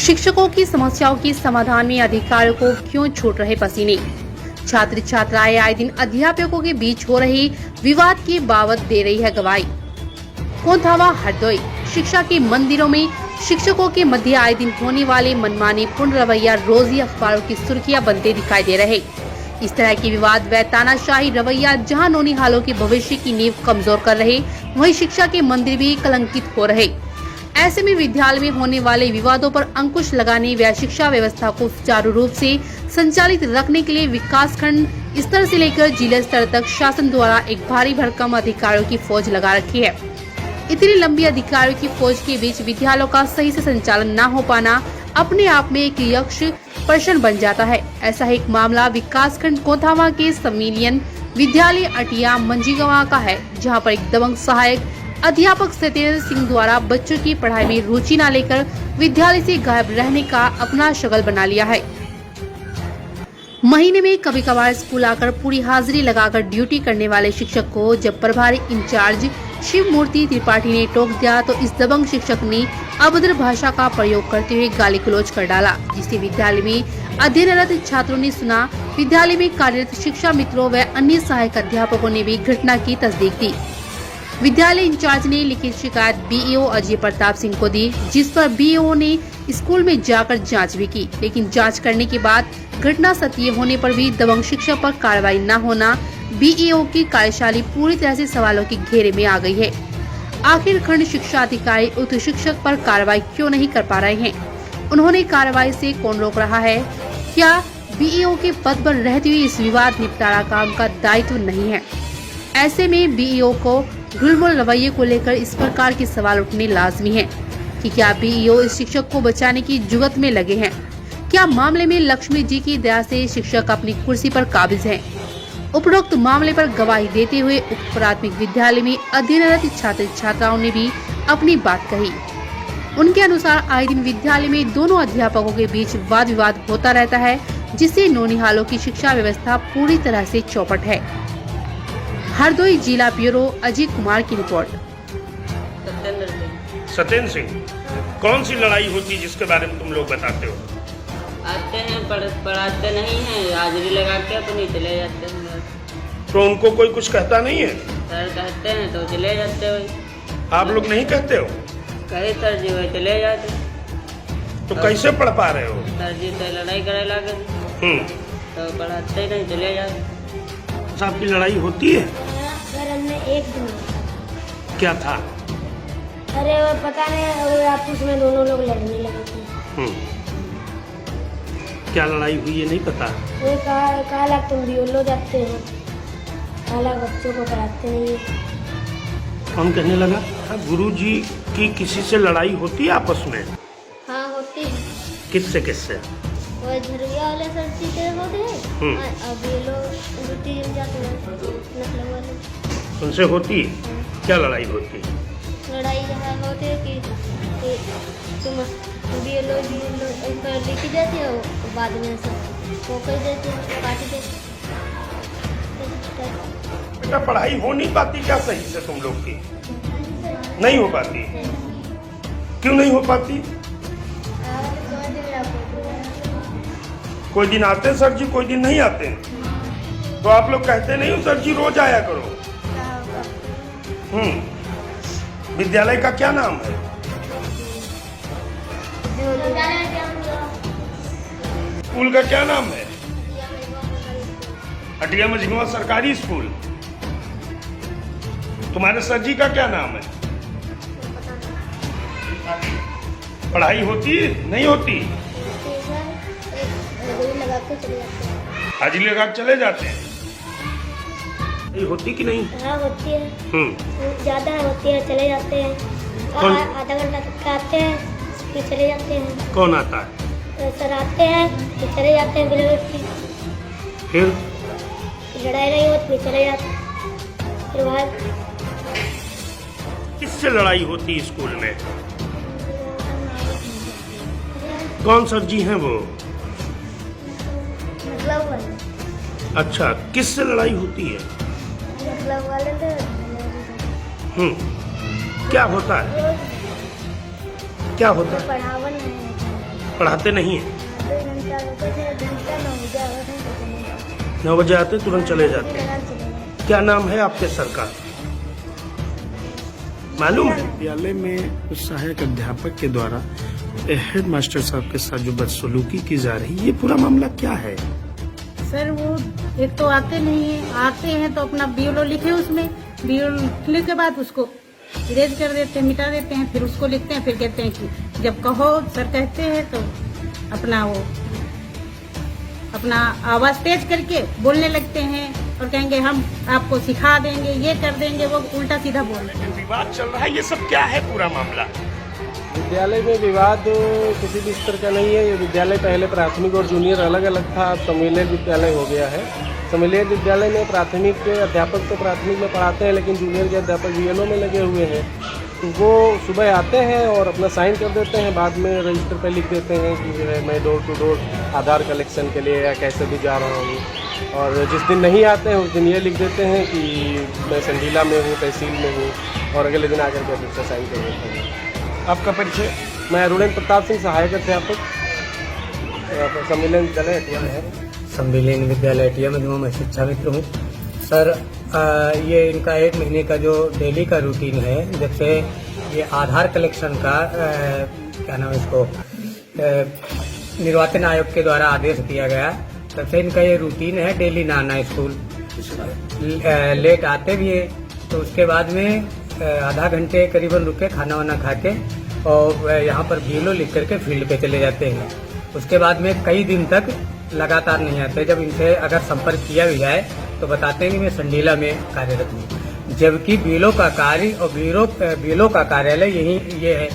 शिक्षकों की समस्याओं के समाधान में अधिकारियों को क्यों छूट रहे पसीने। छात्र छात्राएं आए दिन अध्यापकों के बीच हो रही विवाद की बाबत दे रही है गवाही। कोंधावा हरदोई शिक्षा के मंदिरों में शिक्षकों के मध्य आए दिन होने वाले मनमानी पूर्ण रवैया रोज ही अखबारों की सुर्खियां बनते दिखाई दे रहे। इस तरह के विवाद व तानाशाही रवैया जहां नौनिहालों के भविष्य की नींव कमजोर कर रहे, वहीं शिक्षा के मंदिर भी कलंकित हो रहे। ऐसे में विद्यालय में होने वाले विवादों पर अंकुश लगाने व शिक्षा व्यवस्था को सुचारू रूप से संचालित रखने के लिए विकासखंड स्तर से लेकर जिला स्तर तक शासन द्वारा एक भारी भरकम अधिकारियों की फौज लगा रखी है। इतनी लंबी अधिकारियों की फौज के बीच विद्यालयों का सही से संचालन न हो पाना अपने आप में एक यक्ष प्रश्न बन जाता है। ऐसा एक मामला विकासखंड कोंधावा के संविलियन विद्यालय अटिया मंजीगवा का है, जहां पर एक दबंग सहायक अध्यापक सत्येंद्र सिंह द्वारा बच्चों की पढ़ाई में रुचि न लेकर विद्यालय से गायब रहने का अपना शगल बना लिया है। महीने में कभी कभार स्कूल आकर पूरी हाजिरी लगाकर ड्यूटी करने वाले शिक्षक को जब प्रभारी इंचार्ज शिव मूर्ति त्रिपाठी ने टोक दिया तो इस दबंग शिक्षक ने अभद्र भाषा का प्रयोग करते हुए गाली गलौज कर डाला, जिसे विद्यालय में अध्ययनरत छात्रों ने सुना। विद्यालय में कार्यरत शिक्षा मित्रों व अन्य सहायक अध्यापकों ने भी घटना की तस्दीक दी। विद्यालय इंचार्ज ने लिखित शिकायत बीईओ अजय प्रताप सिंह को दी, जिस पर बीईओ ने स्कूल में जाकर जांच भी की, लेकिन जांच करने के बाद घटना सत्य होने पर भी दबंग शिक्षक पर कार्रवाई न होना बीईओ की कार्यशैली पूरी तरह से सवालों के घेरे में आ गई है। आखिर खंड शिक्षा अधिकारी उक्त शिक्षक पर कार्रवाई क्यों नहीं कर पा रहे हैं? उन्होंने कार्रवाई से कौन रोक रहा है? क्या बीईओ के पद पर रहते हुए इस विवाद निपटारा काम का दायित्व नहीं है? ऐसे में बीईओ को ढुलमुल रवैये को लेकर इस प्रकार के सवाल उठने लाजमी है कि क्या बीईओ इस शिक्षक को बचाने की जुगत में लगे हैं? क्या मामले में लक्ष्मी जी की दया से शिक्षक अपनी कुर्सी पर काबिज हैं? उपरोक्त मामले पर गवाही देते हुए उक्त प्राथमिक विद्यालय में अध्ययनरत छात्र छात्राओं ने भी अपनी बात कही। उनके अनुसार आए दिन विद्यालय में दोनों अध्यापकों के बीच वाद विवाद होता रहता है, जिससे नौनिहालों की शिक्षा व्यवस्था पूरी तरह से चौपट है। हरदोई जिला ब्यूरो अजय कुमार की रिपोर्ट। सत्येंद्र सिंह, कौन सी लड़ाई होती है जिसके बारे में तुम लोग बताते हो? आते हैं पढ़ाते नहीं हैं, हाजिरी लगा के अपनी चले जाते हैं। तो उनको कोई कुछ कहता नहीं है? सर कहते हैं तो चले जाते हैं। आप लोग नहीं कहते हो? कहे सर जी वही चले जाते। तो कैसे पढ़ पा रहे हो? सर जी तो लड़ाई करे लगे तो पढ़ाते ही नहीं, चले जाते। आपकी लड़ाई होती है? सर हमने एक दिन क्या था? अरे वो पता नहीं, आपस में दोनों लोग लड़ने लगे थे। क्या लड़ाई हुई है नहीं पता? वो कहा लग तुम बियोलो जाते हो, कहा बच्चों को पढ़ाते नहीं। कौन कहने लगा? गुरुजी की किसी से लड़ाई होती है आपस में? हाँ होती है। किससे किससे? वो झरुआ वाले सर जी के होते हैं, अब ये लोग ड्यूटी जाते हैं नकल वाले, उनसे होती है? क्या लड़ाई होती है? लड़ाई यहाँ होती है कि तुम बीएलओ लिखी जाती है, बाद में सब वो कर देते हैं, काट देते। बेटा पढ़ाई हो नहीं पाती क्या सही से तुम लोग की? नहीं हो पाती? क्यों नहीं हो पाती? कोई दिन आते हैं सर जी, कोई दिन नहीं आते हैं। तो आप लोग कहते नहीं हो सर जी रोज आया करो? विद्यालय का क्या नाम है? स्कूल का क्या नाम है? अटिया मंझिगवा सरकारी स्कूल। तुम्हारे सर जी का क्या नाम है? पढ़ाई होती है नहीं होती? हाजिरी लगा के चले जाते हैं। ये होती कि नहीं? हाँ होती है। ज्यादा होती है, चले जाते हैं। आधा घंटा तक आते हैं फिर चले जाते हैं। कौन आता है? सर आते हैं फिर चले जाते हैं, फिर लड़ाई नहीं होती फिर चले जाते हैं। फिर वहाँ किससे लड़ाई होती है स्कूल में? कौन सर जी हैं वो? मतलब वाले। अच्छा, किससे लड़ाई होती है? मतलब वाले तो क्या होता है? क्या होता है? पढ़ावन नहीं पढ़ाते नहीं हैं? 2 घंटा होते थे, घंटा 9 बजे आते थे, 9 बजे आते तुरंत चले जाते हैं। चले गए। क्या नाम है आपके सर का, मालूम है? विद्यालय में उस सहायक अध्यापक के द्वारा हेड मास्टर साहब के साथ जो बदसलूकी की जा रही है, ये पूरा मामला क्या है? सर वो एक तो आते नहीं है, आते हैं तो अपना बीएलओ लिखे, उसमें बीएलओ लिखने के बाद उसको इरेज कर देते हैं, मिटा देते हैं, फिर उसको लिखते हैं, फिर कहते हैं कि जब कहो सर कहते हैं तो अपना आवाज तेज करके बोलने लगते हैं और कहेंगे हम आपको सिखा देंगे, ये कर देंगे, वो उल्टा सीधा बोल रहे हैं। विवाद चल रहा है, ये सब क्या है पूरा मामला? विद्यालय में विवाद किसी भी स्तर का नहीं है। ये विद्यालय पहले प्राथमिक और जूनियर अलग अलग था, अब सम्मिलित विद्यालय हो गया है। सम्मिलित विद्यालय में प्राथमिक के अध्यापक तो प्राथमिक में पढ़ाते हैं, लेकिन जूनियर के अध्यापक बीएलओ में लगे हुए हैं। तो वो सुबह आते हैं और अपना साइन कर देते हैं, बाद में रजिस्टर पर लिख देते हैं कि जो है मैं door to door Aadhaar collection के लिए या कैसे भी जा रहा हूँ। और जिस दिन नहीं आते हैं उस दिन ये लिख देते हैं कि मैं संडीला में हूँ, तहसील में हूँ, और अगले दिन आकर के फिर से साइन कर देते हैं। आपका परिचय? मैं अरुणेन्द्र प्रताप सिंह, सहायक अध्यापक, सम्मिलन विद्यालय हटिया में है। सम्मिलन विद्यालय हटिया में मैं शिक्षा मित्र हूँ। सर ये इनका 1 महीने का जो डेली का रूटीन है, जब से ये आधार कलेक्शन का क्या नाम इसको निर्वाचन आयोग के द्वारा आदेश दिया गया, तब से इनका ये रूटीन है डेली ना आना स्कूल। लेट आते भी है तो उसके बाद में आधा घंटे करीबन रुक के खाना वाना खा के और यहाँ पर बीएलओ लिख करके फील्ड पे चले जाते हैं। उसके बाद में कई दिन तक लगातार नहीं आते। जब इनसे अगर संपर्क किया भी जाए तो बताते हैं कि मैं संडीला में कार्यरत हूँ, जबकि बीएलओ का कार्य और बीएलओ का कार्यालय ये है,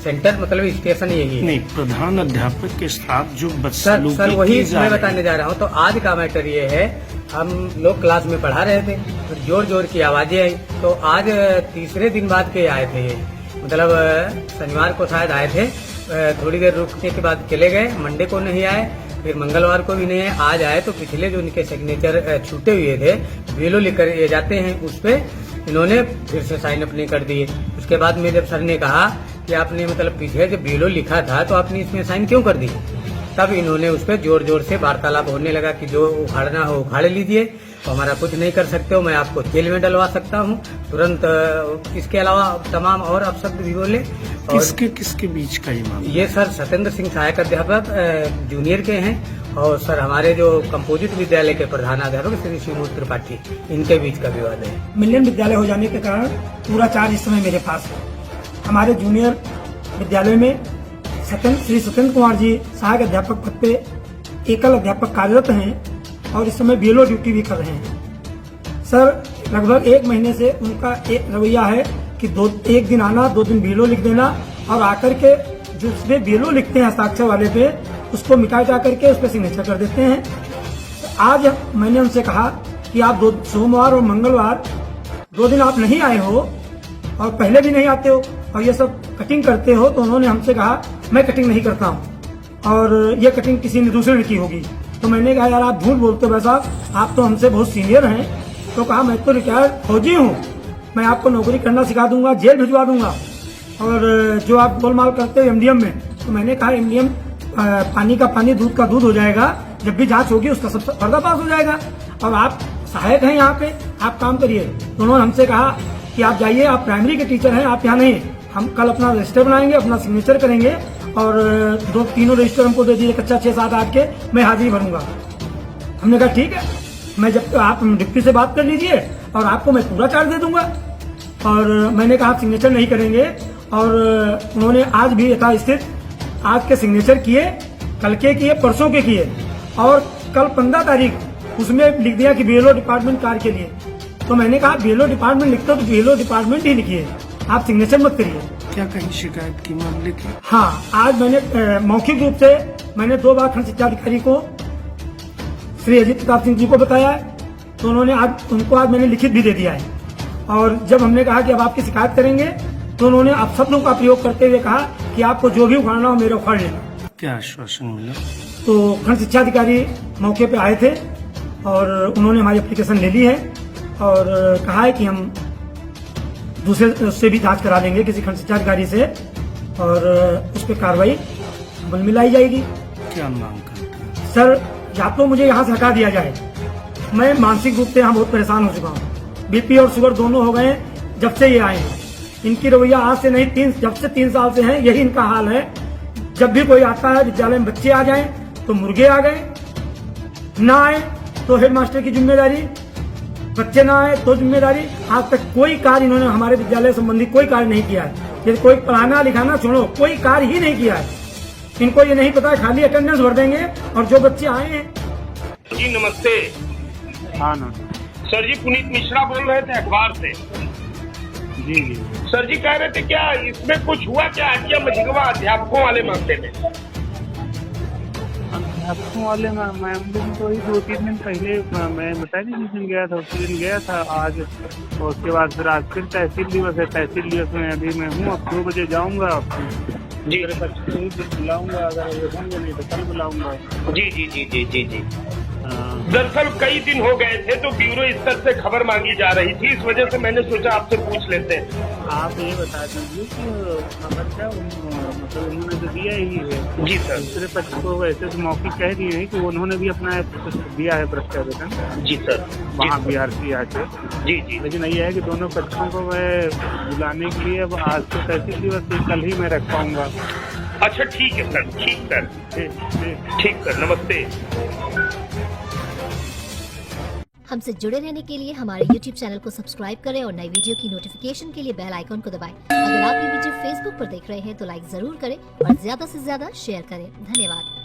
सेंटर मतलब स्टेशन यही है। नहीं, प्रधान अध्यापक के साथ जो सर बदसलूकी वही की जा मैं रही बताने जा रहा हूँ। तो आज का मैटर ये है, हम लोग क्लास में पढ़ा रहे थे, फिर जोर जोर की आवाजें आई, तो आज तीसरे दिन बाद के आए थे ये, मतलब शनिवार को शायद आए थे, थोड़ी देर रुकने के बाद चले गए। मंडे को नहीं आए, फिर मंगलवार को भी नहीं आए, आज आए तो पिछले जो उनके सिग्नेचर छूटे हुए थे बीएलओ लेकर ये जाते हैं, उस पे इन्होंने फिर से साइन अपने कर दिए। उसके बाद में जब सर ने कहा कि आपने मतलब पीछे जब बीएलओ लिखा था तो आपने इसमें साइन क्यों कर दी, तब इन्होंने उस पर जोर जोर से वार्तालाप होने लगा कि जो उखाड़ना हो उखाड़ लीजिए, तो हमारा कुछ नहीं कर सकते हो, मैं आपको जेल में डलवा सकता हूँ तुरंत। इसके अलावा तमाम और अपशब्द भी बोले। और किसके बीच का ये मामला? ये सर सत्येंद्र सिंह सहायक अध्यापक जूनियर के हैं, और सर हमारे जो कंपोजिट विद्यालय के प्रधानाध्यापक श्री शिवमूर्ति त्रिपाठी, इनके बीच का विवाद है। मिलियन विद्यालय हो जाने के कारण पूरा चार्ज इस समय मेरे पास है। हमारे जूनियर विद्यालय में श्री सत्येंद्र कुमार जी सहायक अध्यापक पद पे एकल अध्यापक कार्यरत हैं और इस समय बीएलओ ड्यूटी भी कर रहे हैं। सर लगभग 1 महीने से उनका एक रवैया है कि 1 दिन आना, 2 दिन बीएलओ लिख देना, और आकर के जो उसमें बीएलओ लिखते हैं हस्ताक्षर वाले पे, उसको मिटा जा करके उस पर सिग्नेचर कर देते हैं। तो आज मैंने उनसे कहा कि आप सोमवार और मंगलवार 2 दिन आप नहीं आए हो और पहले भी नहीं आते हो और ये सब कटिंग करते हो, तो उन्होंने हमसे कहा मैं कटिंग नहीं करता हूँ और ये कटिंग किसी ने दूसरे ने की होगी। तो मैंने कहा यार आप झूठ बोलते हो भाई साहब, आप तो हमसे बहुत सीनियर हैं। तो कहा मैं तो रिटायर्ड फौजी हूँ, मैं आपको नौकरी करना सिखा दूंगा, जेल भिजवा दूंगा, और जो आप गोलमाल करते हो एमडीएम में। तो मैंने कहा एमडीएम पानी का पानी दूध का दूध हो जाएगा, जब भी जांच होगी उसका सब पर्दाफाश हो जाएगा, और आप सहायक हैं यहाँ पे, आप काम करिए। तो उन्होंने हमसे कहा कि आप जाइए, आप प्राइमरी के टीचर हैं, आप यहाँ नहीं, हम कल अपना रजिस्टर बनाएंगे, अपना सिग्नेचर करेंगे और 2-3 रजिस्टर हमको दे दीजिए, कच्चा 6-7-8 के, मैं हाजिरी भरूंगा। हमने कहा ठीक है, मैं जब आप डिप्टी से बात कर लीजिए और आपको मैं पूरा चार्ज दे दूंगा। और मैंने कहा आप सिग्नेचर नहीं करेंगे, और उन्होंने आज भी यथास्थित आज के सिग्नेचर किए, कल के किए, परसों के किए, और कल 15 तारीख उसमें लिख दिया कि बीएलओ डिपार्टमेंट कार्य के लिए। तो मैंने कहा बीएलओ डिपार्टमेंट लिखते हो तो बीएलओ डिपार्टमेंट ही लिखिए, आप सिग्नेचर मत करिए। क्या कहीं शिकायत की मामले की? हाँ, आज मैंने मौखिक रूप से मैंने 2 बार खंड शिक्षा अधिकारी को श्री अजीत प्रताप सिंह जी को बताया है, तो उन्होंने आज उनको आज मैंने लिखित भी दे दिया है। और जब हमने कहा कि अब आपकी शिकायत करेंगे, तो उन्होंने अपशब्दों का प्रयोग करते हुए कहा कि आपको जो भी उखाड़ना हो मेरे उखाड़ लेना। क्या आश्वासन मिला? तो खंड शिक्षा अधिकारी मौके पे आए थे और उन्होंने हमारी एप्लीकेशन ले ली है और कहा है कि हम दूसरे उससे भी जांच करा लेंगे किसी खंड शिक्षा अधिकारी से, और उस पर कार्रवाई बल मिलाई जाएगी। क्या मांग करते हैं? सर या तो मुझे यहाँ से हटा दिया जाए, मैं मानसिक रूप से यहाँ बहुत परेशान हो चुका हूँ। बीपी और शुगर दोनों हो गए जब से ये आए हैं। इनकी रवैया आज से नहीं, जब से 3 साल से है यही इनका हाल है। जब भी कोई आता है विद्यालय में बच्चे आ जाएं तो मुर्गे आ गए, ना आए तो हेडमास्टर की जिम्मेदारी, बच्चे ना आए तो जिम्मेदारी। आज तक कोई कार्य इन्होंने हमारे विद्यालय संबंधी कोई कार्य नहीं किया है। ये कोई पढ़ाना लिखाना छोड़ो, कोई कार्य ही नहीं किया है। इनको ये नहीं पता है, खाली अटेंडेंस भर देंगे और जो बच्चे आए हैं। जी नमस्ते। हाँ ना सर जी पुनीत मिश्रा बोल रहे थे अखबार से। जी जी। सर जी कह रहे थे क्या इसमें कुछ हुआ क्या हटिया मझिगवा अध्यापकों वाले मामले में? अध्यापकों वाले मामले में तो 2-3 दिन पहले मैं बताया नहीं, जिस दिन गया था उसी दिन गया था। आज और उसके बाद फिर आज फिर तहसील दिवस है। तहसील दिवस में अभी मैं हूँ, अब 2 बजे जाऊँगा जी। बुलाऊंगा, अगर ये होंगे नहीं तो कल बुलाऊंगा। जी जी जी जी जी जी। दरअसल कई दिन हो गए थे तो ब्यूरो स्तर से खबर मांगी जा रही थी, इस वजह से मैंने सोचा आपसे पूछ लेते हैं। आप ये बता दीजिए कि खबर क्या मतलब उन्होंने तो दिया ही है। जी सर। दूसरे पक्ष को वैसे तो मौखिक कह दिए हैं कि उन्होंने भी अपना दिया है प्रत्यावेदन। जी सर। वहाँ BRC आके। जी जी। लेकिन ये है कि दोनों पक्षों को मैं बुलाने के लिए अब आज तो तहसील दिवस से कल ही मैं रख पाऊंगा। अच्छा ठीक है सर, ठीक सर, ठीक सर, नमस्ते। हमसे जुड़े रहने के लिए हमारे YouTube चैनल को सब्सक्राइब करें और नई वीडियो की नोटिफिकेशन के लिए बेल आइकॉन को दबाएं। अगर आप ये वीडियो Facebook पर देख रहे हैं तो लाइक जरूर करें और ज्यादा से ज्यादा शेयर करें। धन्यवाद।